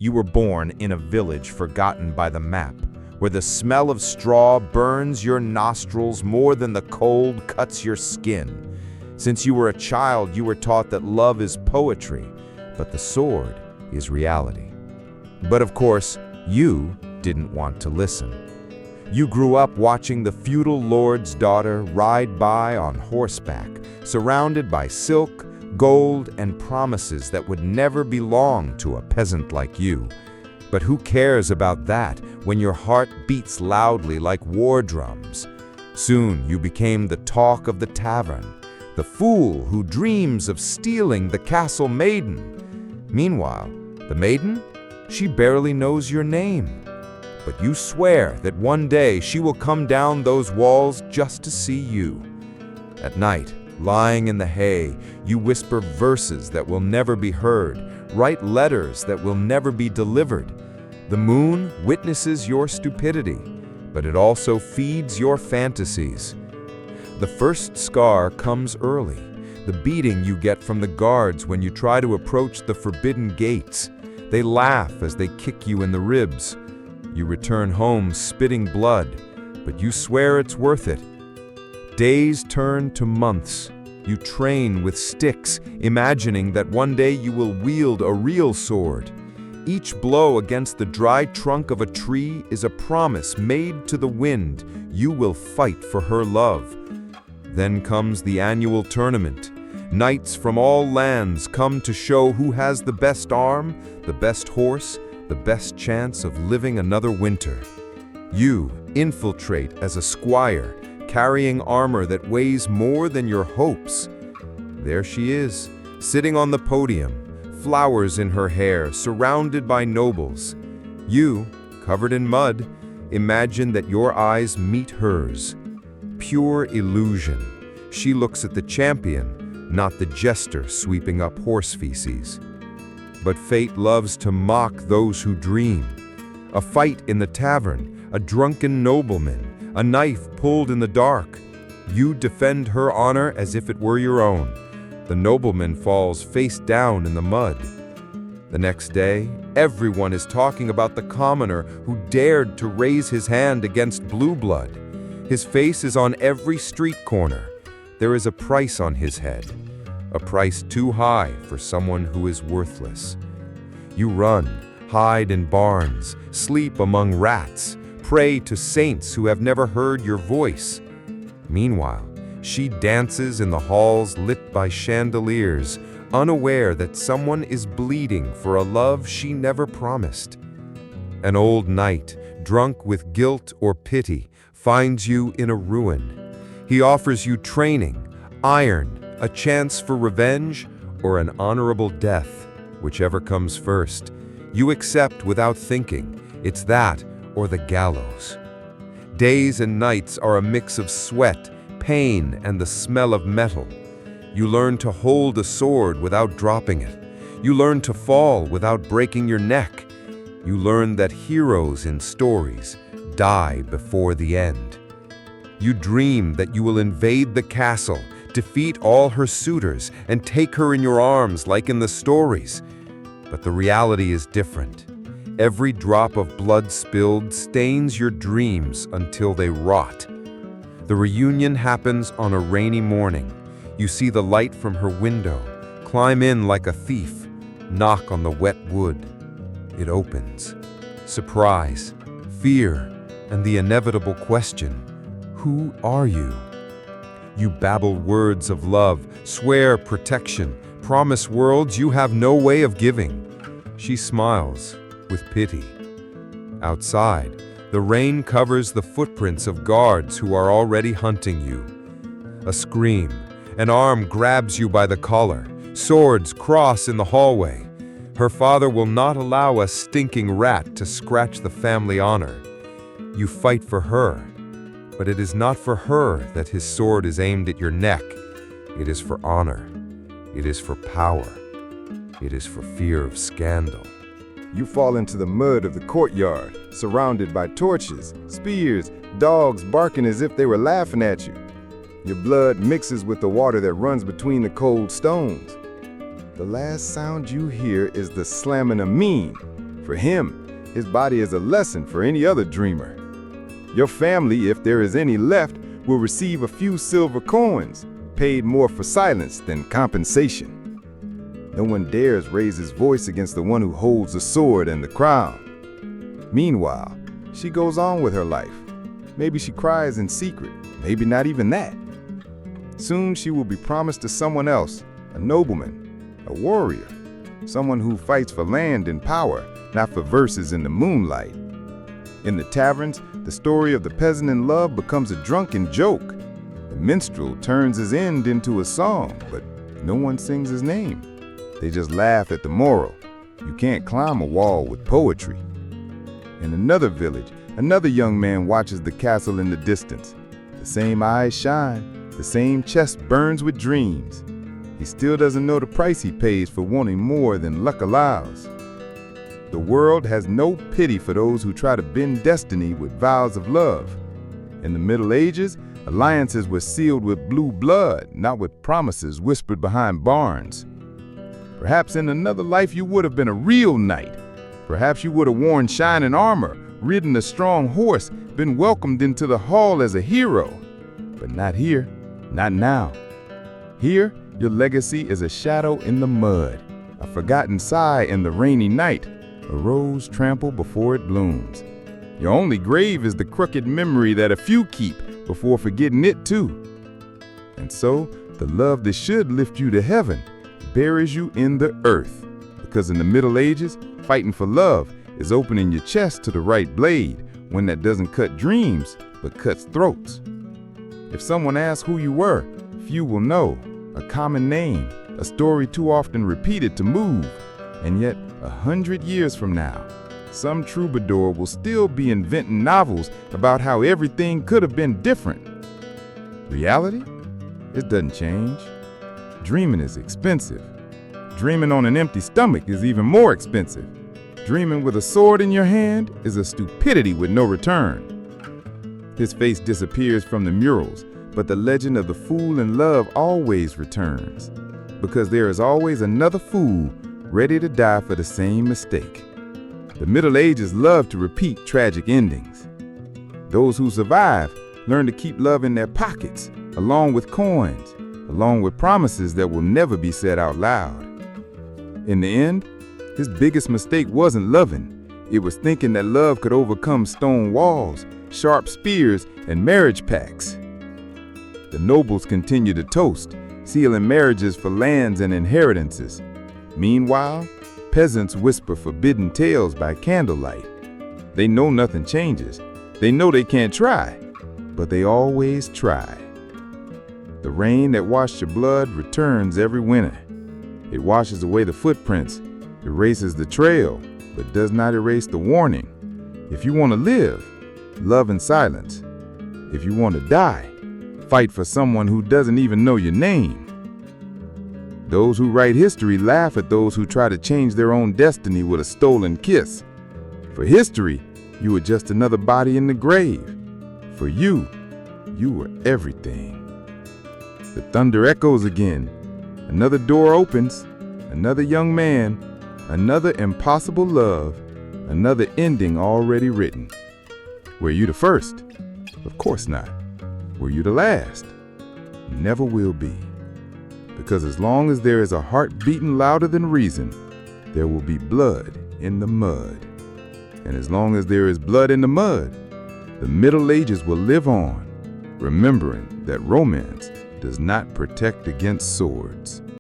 You were born in a village forgotten by the map, where the smell of straw burns your nostrils more than the cold cuts your skin. Since you were a child, you were taught that love is poetry, but the sword is reality. But of course, you didn't want to listen. You grew up watching the feudal lord's daughter ride by on horseback, surrounded by silk, gold, and promises that would never belong to a peasant like you. But who cares about that when your heart beats loudly like war drums? Soon you became the talk of the tavern, the fool who dreams of stealing the castle maiden. Meanwhile, the maiden, she barely knows your name. But you swear that one day she will come down those walls just to see you. At night, lying in the hay, you whisper verses that will never be heard, write letters that will never be delivered. The moon witnesses your stupidity, but it also feeds your fantasies. The first scar comes early, the beating you get from the guards when you try to approach the forbidden gates. They laugh as they kick you in the ribs. You return home spitting blood, but you swear it's worth it. Days turn to months. You train with sticks, imagining that one day you will wield a real sword. Each blow against the dry trunk of a tree is a promise made to the wind. You will fight for her love. Then comes the annual tournament. Knights from all lands come to show who has the best arm, the best horse, the best chance of living another winter. You infiltrate as a squire, carrying armor that weighs more than your hopes. There she is, sitting on the podium, flowers in her hair, surrounded by nobles. You, covered in mud, imagine that your eyes meet hers. Pure illusion. She looks at the champion, not the jester sweeping up horse feces. But fate loves to mock those who dream. A fight in the tavern, a drunken nobleman, a knife pulled in the dark. You defend her honor as if it were your own. The nobleman falls face down in the mud. The next day, everyone is talking about the commoner who dared to raise his hand against blue blood. His face is on every street corner. There is a price on his head, a price too high for someone who is worthless. You run, hide in barns, sleep among rats, pray to saints who have never heard your voice. Meanwhile, she dances in the halls lit by chandeliers, unaware that someone is bleeding for a love she never promised. An old knight, drunk with guilt or pity, finds you in a ruin. He offers you training, iron, a chance for revenge, or an honorable death, whichever comes first. You accept without thinking. It's that or the gallows. Days and nights are a mix of sweat, pain, and the smell of metal. You learn to hold a sword without dropping it. You learn to fall without breaking your neck. You learn that heroes in stories die before the end. You dream that you will invade the castle, defeat all her suitors, and take her in your arms like in the stories. But the reality is different. Every drop of blood spilled stains your dreams until they rot. The reunion happens on a rainy morning. You see the light from her window, climb in like a thief, knock on the wet wood. It opens. Surprise, fear, and the inevitable question, who are you? You babble words of love, swear protection, promise worlds you have no way of giving. She smiles with pity. Outside, the rain covers the footprints of guards who are already hunting you. A scream, an arm grabs you by the collar, swords cross in the hallway. Her father will not allow a stinking rat to scratch the family honor. You fight for her, but it is not for her that his sword is aimed at your neck. It is for honor. It is for power. It is for fear of scandal. You fall into the mud of the courtyard, surrounded by torches, spears, dogs barking as if they were laughing at you. Your blood mixes with the water that runs between the cold stones. The last sound you hear is the slamming of mean For him, his body is a lesson for any other dreamer. Your family, if there is any left, will receive a few silver coins, paid more for silence than compensation. No one dares raise his voice against the one who holds the sword and the crown. Meanwhile, she goes on with her life. Maybe she cries in secret, maybe not even that. Soon she will be promised to someone else, a nobleman, a warrior, someone who fights for land and power, not for verses in the moonlight. In the taverns, the story of the peasant in love becomes a drunken joke. The minstrel turns his end into a song, but no one sings his name. They just laugh at the moral. You can't climb a wall with poetry. In another village, another young man watches the castle in the distance. The same eyes shine, the same chest burns with dreams. He still doesn't know the price he pays for wanting more than luck allows. The world has no pity for those who try to bend destiny with vows of love. In the Middle Ages, alliances were sealed with blue blood, not with promises whispered behind barns. Perhaps in another life you would have been a real knight. Perhaps you would have worn shining armor, ridden a strong horse, been welcomed into the hall as a hero. But not here, not now. Here, your legacy is a shadow in the mud, a forgotten sigh in the rainy night, a rose trampled before it blooms. Your only grave is the crooked memory that a few keep before forgetting it too. And so, the love that should lift you to heaven buries you in the earth, because in the Middle Ages, fighting for love is opening your chest to the right blade, one that doesn't cut dreams, but cuts throats. If someone asks who you were, few will know. A common name, a story too often repeated to move. And yet, 100 years from now, some troubadour will still be inventing novels about how everything could have been different. Reality? It doesn't change. Dreaming is expensive. Dreaming on an empty stomach is even more expensive. Dreaming with a sword in your hand is a stupidity with no return. His face disappears from the murals, but the legend of the fool in love always returns, because there is always another fool ready to die for the same mistake. The Middle Ages love to repeat tragic endings. Those who survive learn to keep love in their pockets, along with coins, along with promises that will never be said out loud. In the end, his biggest mistake wasn't loving. It was thinking that love could overcome stone walls, sharp spears, and marriage pacts. The nobles continue to toast, sealing marriages for lands and inheritances. Meanwhile, peasants whisper forbidden tales by candlelight. They know nothing changes. They know they can't try, but they always try. The rain that washed your blood returns every winter. It washes away the footprints, erases the trail, but does not erase the warning. If you want to live, love in silence. If you want to die, fight for someone who doesn't even know your name. Those who write history laugh at those who try to change their own destiny with a stolen kiss. For history, you were just another body in the grave. For you were everything. The thunder echoes again. Another door opens, another young man, another impossible love, another ending already written. Were you the first? Of course not. Were you the last? Never will be. Because as long as there is a heart beating louder than reason, there will be blood in the mud. And as long as there is blood in the mud, the Middle Ages will live on, remembering that romance does not protect against swords.